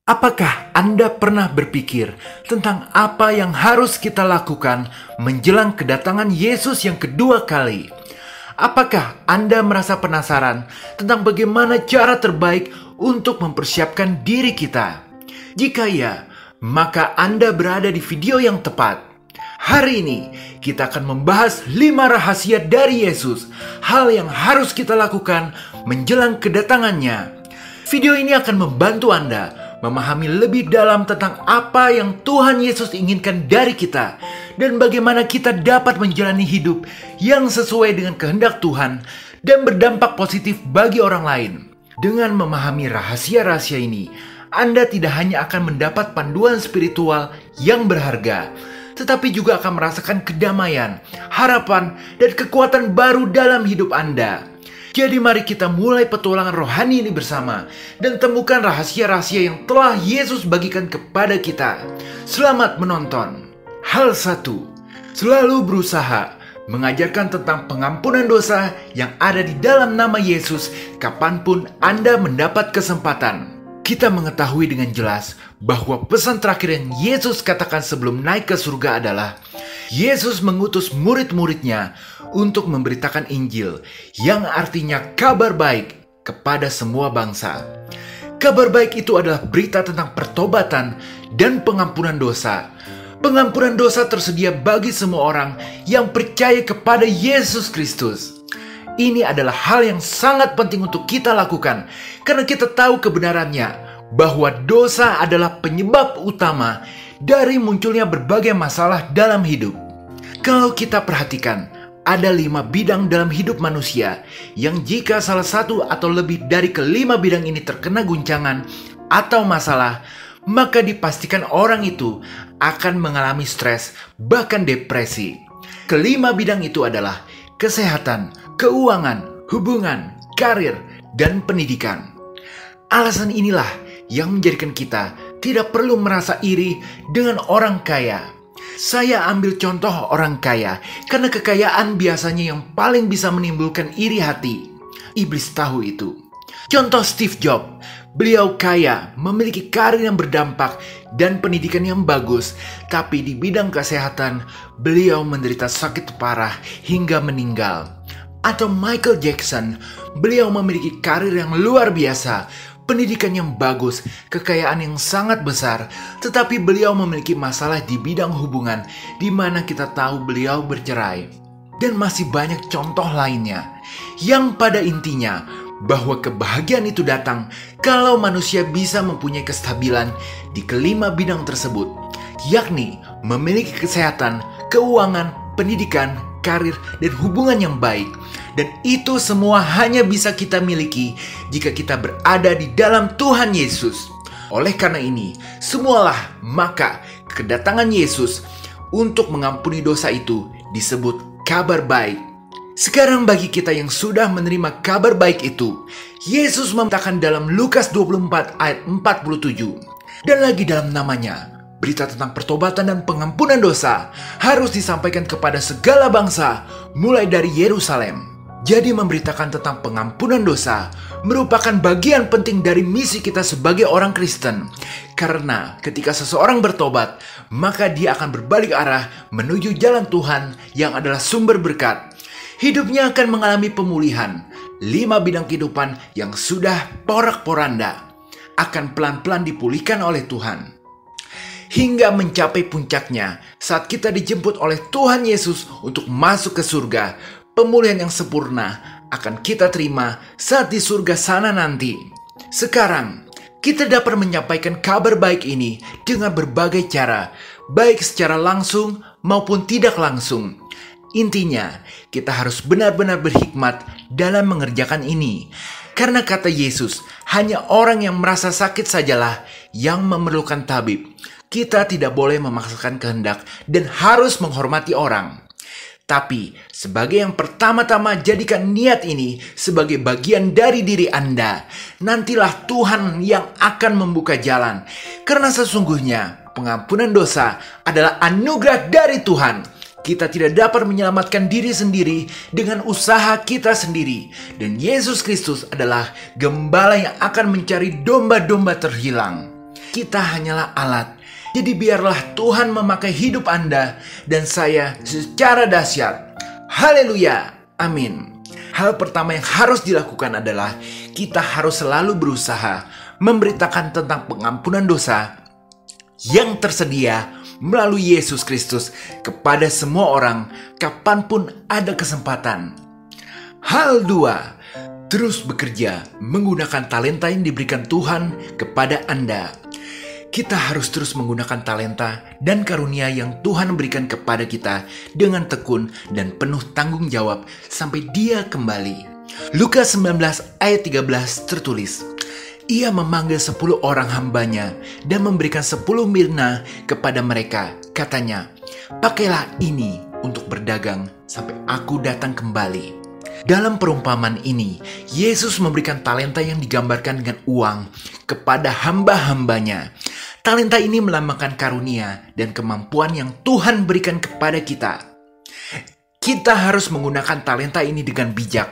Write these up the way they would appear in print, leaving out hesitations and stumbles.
Apakah Anda pernah berpikir tentang apa yang harus kita lakukan menjelang kedatangan Yesus yang kedua kali? Apakah Anda merasa penasaran tentang bagaimana cara terbaik untuk mempersiapkan diri kita? Jika ya, maka Anda berada di video yang tepat. Hari ini kita akan membahas 5 rahasia dari Yesus, hal yang harus kita lakukan menjelang kedatangannya. Video ini akan membantu Anda memahami lebih dalam tentang apa yang Tuhan Yesus inginkan dari kita dan bagaimana kita dapat menjalani hidup yang sesuai dengan kehendak Tuhan dan berdampak positif bagi orang lain. Dengan memahami rahasia-rahasia ini, Anda tidak hanya akan mendapat panduan spiritual yang berharga, tetapi juga akan merasakan kedamaian, harapan, dan kekuatan baru dalam hidup Anda. Jadi mari kita mulai petualangan rohani ini bersama dan temukan rahasia-rahasia yang telah Yesus bagikan kepada kita. Selamat menonton. Hal 1. Selalu berusaha mengajarkan tentang pengampunan dosa yang ada di dalam nama Yesus kapanpun Anda mendapat kesempatan. Kita mengetahui dengan jelas bahwa pesan terakhir yang Yesus katakan sebelum naik ke surga adalah Yesus mengutus murid-muridnya untuk memberitakan Injil, yang artinya kabar baik kepada semua bangsa. Kabar baik itu adalah berita tentang pertobatan dan pengampunan dosa. Pengampunan dosa tersedia bagi semua orang yang percaya kepada Yesus Kristus. Ini adalah hal yang sangat penting untuk kita lakukan, karena kita tahu kebenarannya bahwa dosa adalah penyebab utama dari munculnya berbagai masalah dalam hidup. Kalau kita perhatikan, ada 5 bidang dalam hidup manusia yang jika salah satu atau lebih dari kelima bidang ini terkena guncangan atau masalah, maka dipastikan orang itu akan mengalami stres, bahkan depresi. Kelima bidang itu adalah kesehatan, keuangan, hubungan, karir, dan pendidikan. Alasan inilah yang menjadikan kita tidak perlu merasa iri dengan orang kaya. Saya ambil contoh orang kaya karena kekayaan biasanya yang paling bisa menimbulkan iri hati. Iblis tahu itu. Contoh Steve Jobs, beliau kaya, memiliki karir yang berdampak dan pendidikan yang bagus, tapi di bidang kesehatan beliau menderita sakit parah hingga meninggal. Atau Michael Jackson, beliau memiliki karir yang luar biasa, pendidikan yang bagus, kekayaan yang sangat besar, tetapi beliau memiliki masalah di bidang hubungan, di mana kita tahu beliau bercerai. Dan masih banyak contoh lainnya, yang pada intinya bahwa kebahagiaan itu datang kalau manusia bisa mempunyai kestabilan di kelima bidang tersebut, yakni memiliki kesehatan, keuangan, pendidikan, karir, dan hubungan yang baik. Dan itu semua hanya bisa kita miliki jika kita berada di dalam Tuhan Yesus. Oleh karena ini, semualah maka kedatangan Yesus untuk mengampuni dosa itu disebut kabar baik. Sekarang bagi kita yang sudah menerima kabar baik itu, Yesus mengatakan dalam Lukas 24 ayat 47, dan lagi dalam namanya, berita tentang pertobatan dan pengampunan dosa harus disampaikan kepada segala bangsa, mulai dari Yerusalem. Jadi memberitakan tentang pengampunan dosa merupakan bagian penting dari misi kita sebagai orang Kristen. Karena ketika seseorang bertobat, maka dia akan berbalik arah menuju jalan Tuhan yang adalah sumber berkat. Hidupnya akan mengalami pemulihan. 5 bidang kehidupan yang sudah porak-poranda akan pelan-pelan dipulihkan oleh Tuhan. Hingga mencapai puncaknya saat kita dijemput oleh Tuhan Yesus untuk masuk ke surga. Pemulihan yang sempurna akan kita terima saat di surga sana nanti. Sekarang, kita dapat menyampaikan kabar baik ini dengan berbagai cara, baik secara langsung maupun tidak langsung. Intinya, kita harus benar-benar berhikmat dalam mengerjakan ini. Karena kata Yesus, hanya orang yang merasa sakit sajalah yang memerlukan tabib. Kita tidak boleh memaksakan kehendak dan harus menghormati orang. Tapi, sebagai yang pertama-tama jadikan niat ini sebagai bagian dari diri Anda. Nantilah Tuhan yang akan membuka jalan. Karena sesungguhnya pengampunan dosa adalah anugerah dari Tuhan. Kita tidak dapat menyelamatkan diri sendiri dengan usaha kita sendiri. Dan Yesus Kristus adalah gembala yang akan mencari domba-domba terhilang. Kita hanyalah alat. Jadi biarlah Tuhan memakai hidup Anda dan saya secara dahsyat. Haleluya. Amin. Hal pertama yang harus dilakukan adalah kita harus selalu berusaha memberitakan tentang pengampunan dosa yang tersedia melalui Yesus Kristus kepada semua orang kapanpun ada kesempatan. Hal 2, terus bekerja menggunakan talenta yang diberikan Tuhan kepada Anda. Kita harus terus menggunakan talenta dan karunia yang Tuhan berikan kepada kita dengan tekun dan penuh tanggung jawab sampai Dia kembali. Lukas 19 ayat 13 tertulis, Ia memanggil 10 orang hambanya dan memberikan 10 mirna kepada mereka. Katanya, pakailah ini untuk berdagang sampai aku datang kembali. Dalam perumpamaan ini, Yesus memberikan talenta yang digambarkan dengan uang kepada hamba-hambanya. Talenta ini melambangkan karunia dan kemampuan yang Tuhan berikan kepada kita. Kita harus menggunakan talenta ini dengan bijak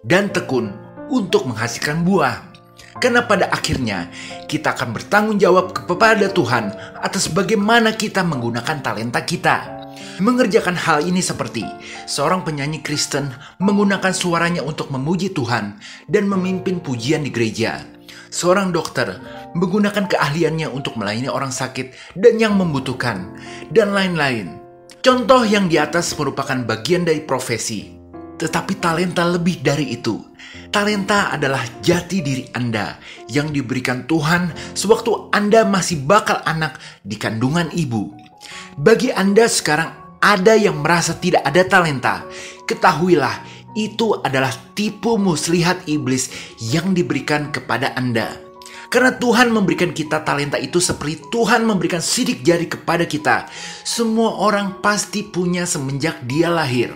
dan tekun untuk menghasilkan buah. Karena pada akhirnya kita akan bertanggung jawab kepada Tuhan atas bagaimana kita menggunakan talenta kita. Mengerjakan hal ini seperti seorang penyanyi Kristen menggunakan suaranya untuk memuji Tuhan dan memimpin pujian di gereja. Seorang dokter menggunakan keahliannya untuk melayani orang sakit dan yang membutuhkan, dan lain-lain. Contoh yang di atas merupakan bagian dari profesi. Tetapi talenta lebih dari itu. Talenta adalah jati diri Anda yang diberikan Tuhan sewaktu Anda masih bakal anak di kandungan ibu. Bagi Anda sekarang ada yang merasa tidak ada talenta, ketahuilah itu adalah tipu muslihat iblis yang diberikan kepada Anda. Karena Tuhan memberikan kita talenta itu seperti Tuhan memberikan sidik jari kepada kita. Semua orang pasti punya semenjak dia lahir.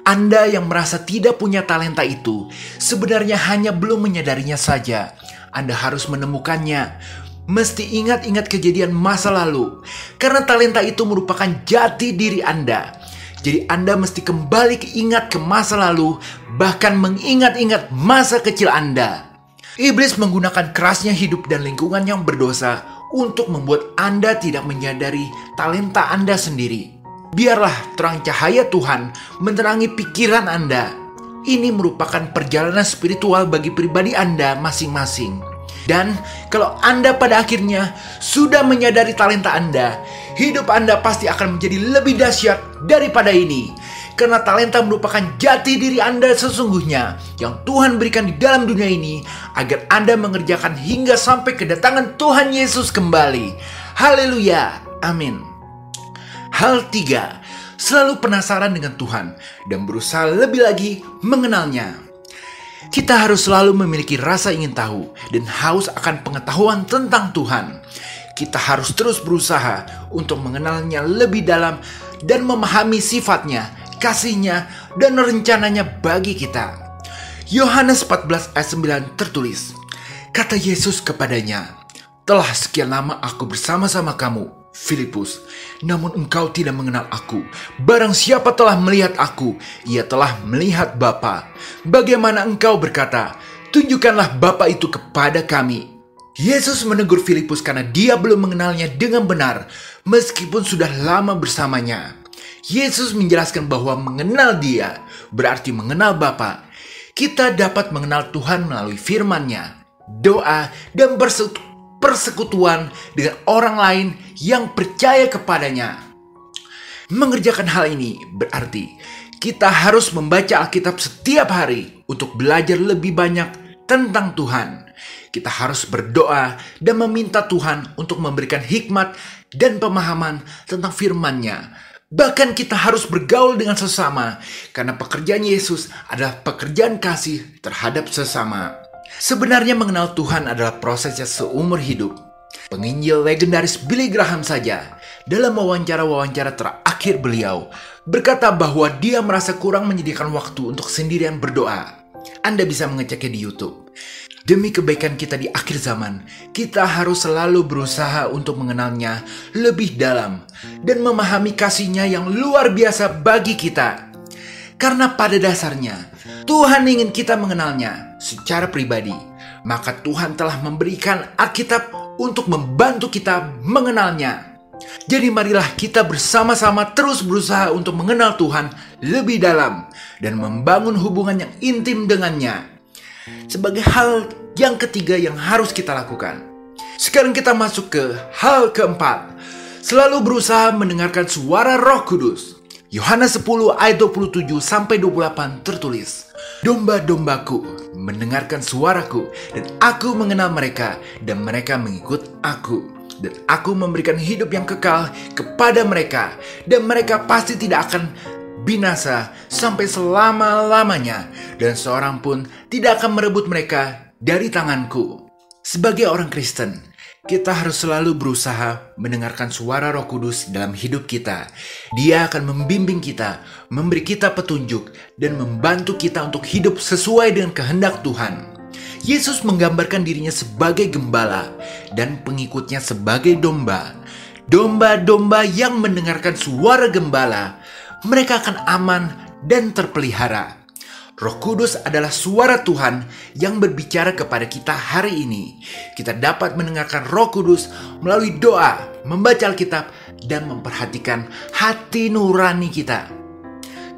Anda yang merasa tidak punya talenta itu sebenarnya hanya belum menyadarinya saja. Anda harus menemukannya. Mesti ingat-ingat kejadian masa lalu. Karena talenta itu merupakan jati diri Anda. Jadi Anda mesti kembali ingat ke masa lalu, bahkan mengingat-ingat masa kecil Anda. Iblis menggunakan kerasnya hidup dan lingkungan yang berdosa untuk membuat Anda tidak menyadari talenta Anda sendiri. Biarlah terang cahaya Tuhan menerangi pikiran Anda. Ini merupakan perjalanan spiritual bagi pribadi Anda masing-masing. Dan kalau Anda pada akhirnya sudah menyadari talenta Anda, hidup Anda pasti akan menjadi lebih dahsyat daripada ini. Karena talenta merupakan jati diri Anda sesungguhnya yang Tuhan berikan di dalam dunia ini agar Anda mengerjakan hingga sampai kedatangan Tuhan Yesus kembali. Haleluya. Amin. Hal 3, selalu penasaran dengan Tuhan dan berusaha lebih lagi mengenalnya. Kita harus selalu memiliki rasa ingin tahu dan haus akan pengetahuan tentang Tuhan. Kita harus terus berusaha untuk mengenalnya lebih dalam dan memahami sifatnya, kasihnya, dan rencananya bagi kita. Yohanes 14 ayat 9 tertulis, kata Yesus kepadanya, telah sekian lama aku bersama-sama kamu, Filipus, namun engkau tidak mengenal aku. Barang siapa telah melihat aku, ia telah melihat Bapa. Bagaimana engkau berkata, tunjukkanlah Bapa itu kepada kami. Yesus menegur Filipus karena dia belum mengenalnya dengan benar, meskipun sudah lama bersamanya. Yesus menjelaskan bahwa mengenal dia berarti mengenal Bapa. Kita dapat mengenal Tuhan melalui firman-Nya, doa, dan persekutuan dengan orang lain yang percaya kepadanya. Mengerjakan hal ini berarti kita harus membaca Alkitab setiap hari untuk belajar lebih banyak tentang Tuhan. Kita harus berdoa dan meminta Tuhan untuk memberikan hikmat dan pemahaman tentang firman-Nya. Bahkan kita harus bergaul dengan sesama karena pekerjaan Yesus adalah pekerjaan kasih terhadap sesama. Sebenarnya mengenal Tuhan adalah prosesnya seumur hidup. Penginjil legendaris Billy Graham saja dalam wawancara-wawancara terakhir beliau berkata bahwa dia merasa kurang menyediakan waktu untuk sendirian berdoa. Anda bisa mengeceknya di YouTube. Demi kebaikan kita di akhir zaman, kita harus selalu berusaha untuk mengenalnya lebih dalam dan memahami kasih-Nya yang luar biasa bagi kita. Karena pada dasarnya, Tuhan ingin kita mengenalnya secara pribadi. Maka Tuhan telah memberikan Alkitab untuk membantu kita mengenalnya. Jadi marilah kita bersama-sama terus berusaha untuk mengenal Tuhan lebih dalam dan membangun hubungan yang intim dengannya. Sebagai hal yang ketiga yang harus kita lakukan. Sekarang kita masuk ke hal keempat. Selalu berusaha mendengarkan suara Roh Kudus. Yohanes 10 ayat 27-28 tertulis, "Domba-dombaku mendengarkan suaraku, dan aku mengenal mereka, dan mereka mengikut aku. Dan aku memberikan hidup yang kekal kepada mereka, dan mereka pasti tidak akan binasa sampai selama-lamanya, dan seorang pun tidak akan merebut mereka dari tanganku." Sebagai orang Kristen, kita harus selalu berusaha mendengarkan suara Roh Kudus dalam hidup kita. Dia akan membimbing kita, memberi kita petunjuk, dan membantu kita untuk hidup sesuai dengan kehendak Tuhan. Yesus menggambarkan dirinya sebagai gembala dan pengikutnya sebagai domba. Domba-domba yang mendengarkan suara gembala, mereka akan aman dan terpelihara. Roh Kudus adalah suara Tuhan yang berbicara kepada kita hari ini. Kita dapat mendengarkan Roh Kudus melalui doa, membaca Alkitab, dan memperhatikan hati nurani kita.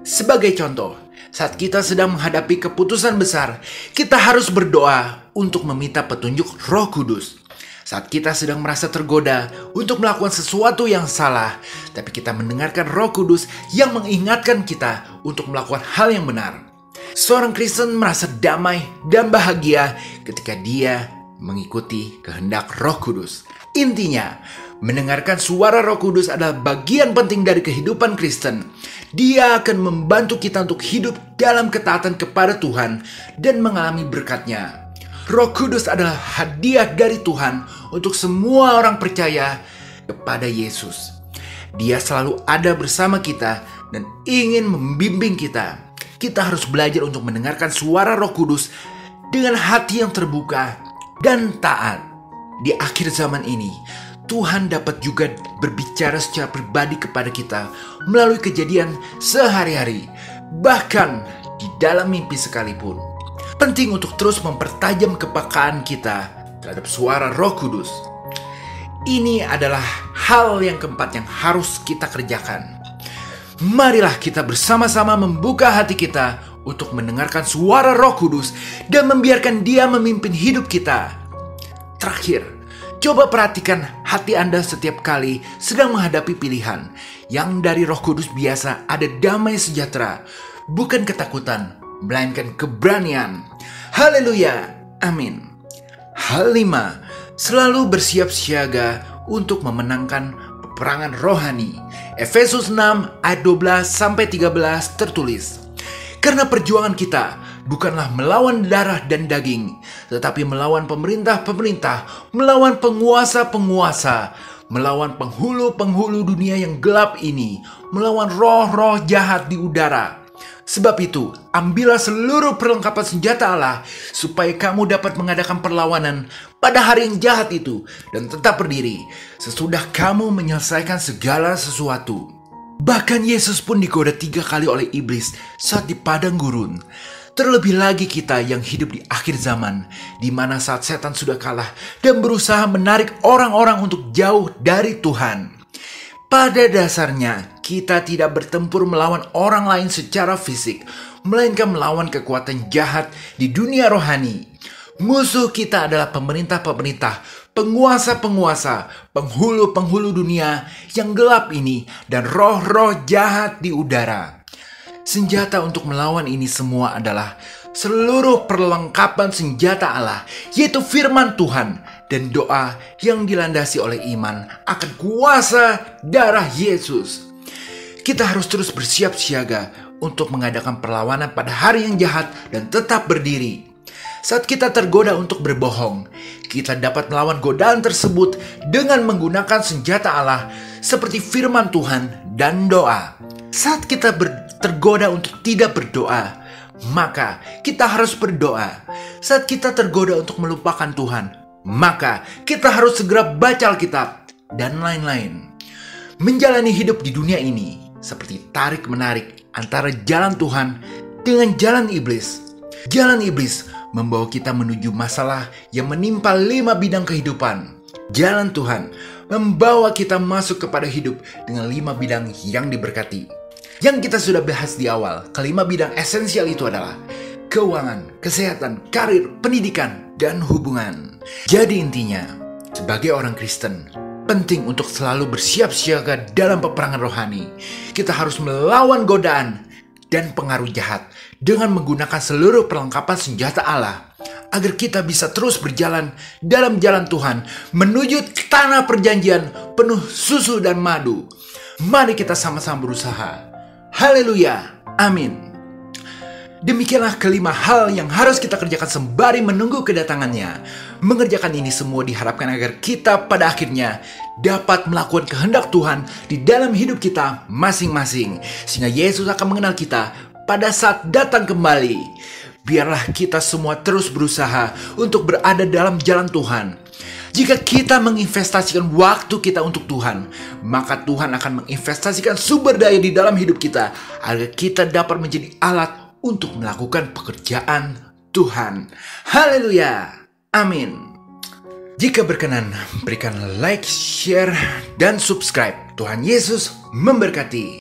Sebagai contoh, saat kita sedang menghadapi keputusan besar, kita harus berdoa untuk meminta petunjuk Roh Kudus. Saat kita sedang merasa tergoda untuk melakukan sesuatu yang salah, tapi kita mendengarkan Roh Kudus yang mengingatkan kita untuk melakukan hal yang benar. Seorang Kristen merasa damai dan bahagia ketika dia mengikuti kehendak Roh Kudus. Intinya, mendengarkan suara Roh Kudus adalah bagian penting dari kehidupan Kristen. Dia akan membantu kita untuk hidup dalam ketaatan kepada Tuhan dan mengalami berkat-Nya. Roh Kudus adalah hadiah dari Tuhan untuk semua orang percaya kepada Yesus. Dia selalu ada bersama kita dan ingin membimbing kita. Kita harus belajar untuk mendengarkan suara Roh Kudus dengan hati yang terbuka dan taat. Di akhir zaman ini, Tuhan dapat juga berbicara secara pribadi kepada kita melalui kejadian sehari-hari, bahkan di dalam mimpi sekalipun. Penting untuk terus mempertajam kepekaan kita terhadap suara Roh Kudus. Ini adalah hal yang keempat yang harus kita kerjakan. Marilah kita bersama-sama membuka hati kita untuk mendengarkan suara Roh Kudus dan membiarkan Dia memimpin hidup kita. Terakhir, coba perhatikan hati Anda setiap kali sedang menghadapi pilihan. Yang dari Roh Kudus biasa ada damai sejahtera, bukan ketakutan, melainkan keberanian. Haleluya, amin. Hal 5, selalu bersiap siaga untuk memenangkan peperangan rohani. Efesus 6 ayat 12-13 tertulis, "Karena perjuangan kita bukanlah melawan darah dan daging, tetapi melawan pemerintah-pemerintah, melawan penguasa-penguasa, melawan penghulu-penghulu dunia yang gelap ini, melawan roh-roh jahat di udara. Sebab itu, ambillah seluruh perlengkapan senjata Allah, supaya kamu dapat mengadakan perlawanan pada hari yang jahat itu, dan tetap berdiri, sesudah kamu menyelesaikan segala sesuatu." Bahkan Yesus pun digoda 3 kali oleh iblis saat di padang gurun. Terlebih lagi kita yang hidup di akhir zaman, di mana saat setan sudah kalah dan berusaha menarik orang-orang untuk jauh dari Tuhan. Pada dasarnya, kita tidak bertempur melawan orang lain secara fisik, melainkan melawan kekuatan jahat di dunia rohani. Musuh kita adalah pemerintah-pemerintah, penguasa-penguasa, penghulu-penghulu dunia yang gelap ini, dan roh-roh jahat di udara. Senjata untuk melawan ini semua adalah seluruh perlengkapan senjata Allah, yaitu firman Tuhan dan doa yang dilandasi oleh iman akan kuasa darah Yesus. Kita harus terus bersiap siaga untuk mengadakan perlawanan pada hari yang jahat dan tetap berdiri. Saat kita tergoda untuk berbohong, kita dapat melawan godaan tersebut dengan menggunakan senjata Allah seperti firman Tuhan dan doa. Saat kita tergoda untuk tidak berdoa, maka kita harus berdoa. Saat kita tergoda untuk melupakan Tuhan, maka kita harus segera baca Alkitab dan lain-lain. Menjalani hidup di dunia ini seperti tarik-menarik antara jalan Tuhan dengan jalan iblis. Jalan iblis membawa kita menuju masalah yang menimpa 5 bidang kehidupan. Jalan Tuhan membawa kita masuk kepada hidup dengan 5 bidang yang diberkati. Yang kita sudah bahas di awal, kelima bidang esensial itu adalah keuangan, kesehatan, karir, pendidikan, dan hubungan. Jadi intinya, sebagai orang Kristen, penting untuk selalu bersiap siaga dalam peperangan rohani. Kita harus melawan godaan dan pengaruh jahat dengan menggunakan seluruh perlengkapan senjata Allah, agar kita bisa terus berjalan dalam jalan Tuhan menuju tanah perjanjian penuh susu dan madu. Mari kita sama-sama berusaha. Haleluya, amin. Demikianlah kelima hal yang harus kita kerjakan sembari menunggu kedatangannya. Mengerjakan ini semua diharapkan agar kita pada akhirnya dapat melakukan kehendak Tuhan di dalam hidup kita masing-masing, sehingga Yesus akan mengenal kita pada saat datang kembali. Biarlah kita semua terus berusaha untuk berada dalam jalan Tuhan. Jika kita menginvestasikan waktu kita untuk Tuhan, maka Tuhan akan menginvestasikan sumber daya di dalam hidup kita agar kita dapat menjadi alat untuk melakukan pekerjaan Tuhan. Haleluya, amin. Jika berkenan, berikan like, share, dan subscribe. Tuhan Yesus memberkati.